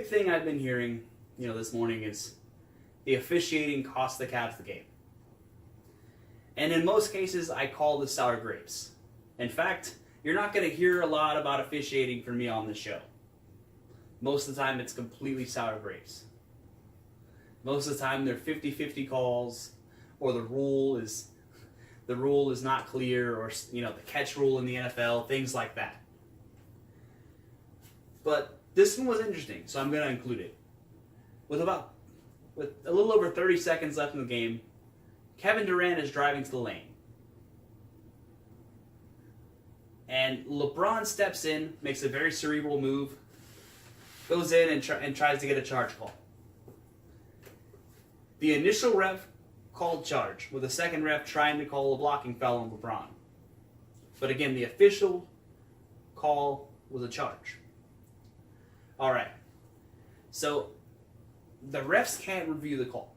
thing I've been hearing, this morning is the officiating cost the Cavs the game. And in most cases, I call this sour grapes. In fact, you're not going to hear a lot about officiating from me on this show. Most of the time, it's completely sour grapes. Most of the time, they're 50-50 calls, or the rule is not clear, or the catch rule in the NFL, things like that. But this one was interesting, so I'm going to include it. With a little over 30 seconds left in the game, Kevin Durant is driving to the lane. And LeBron steps in, makes a very cerebral move, goes in and tries to get a charge call. The initial ref called charge, with the second ref trying to call a blocking foul on LeBron. But again, the official call was a charge. Alright, so the refs can't review the call.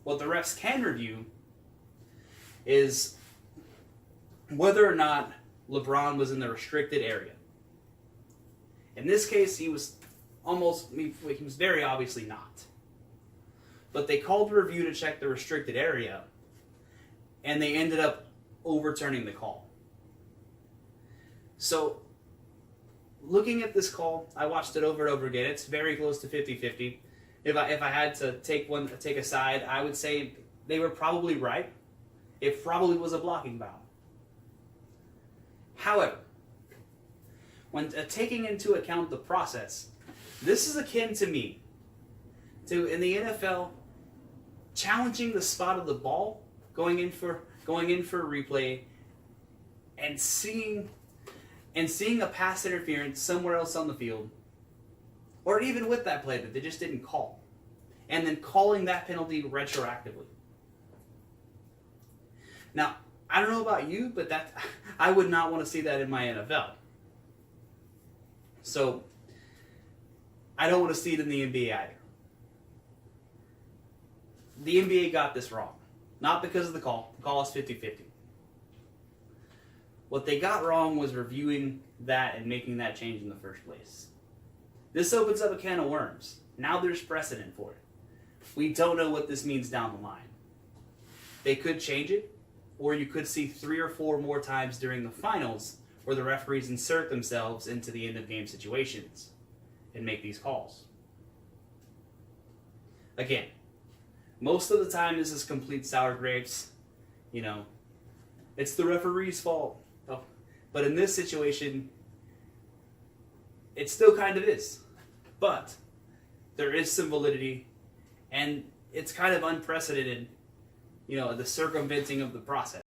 What the refs can review is whether or not LeBron was in the restricted area. In this case, he was very obviously not. But they called the review to check the restricted area, and they ended up overturning the call. So, looking at this call, I watched it over and over again. It's very close to 50-50. If I had to take a side, I would say they were probably right. It probably was a blocking foul. However, when taking into account the process, this is akin to me in the NFL challenging the spot of the ball, going in for a replay, and seeing a pass interference somewhere else on the field, or even with that play that they just didn't call, and then calling that penalty retroactively. Now, I don't know about you, but I would not want to see that in my NFL. So, I don't want to see it in the NBA either. The NBA got this wrong. Not because of the call. The call is 50-50. What they got wrong was reviewing that and making that change in the first place. This opens up a can of worms. Now there's precedent for it. We don't know what this means down the line. They could change it, or you could see 3 or 4 more times during the finals where the referees insert themselves into the end-of-game situations and make these calls. Again, most of the time this is complete sour grapes. It's the referee's fault. Oh. But in this situation, it still kind of is. But there is some validity, and it's kind of unprecedented, the circumventing of the process.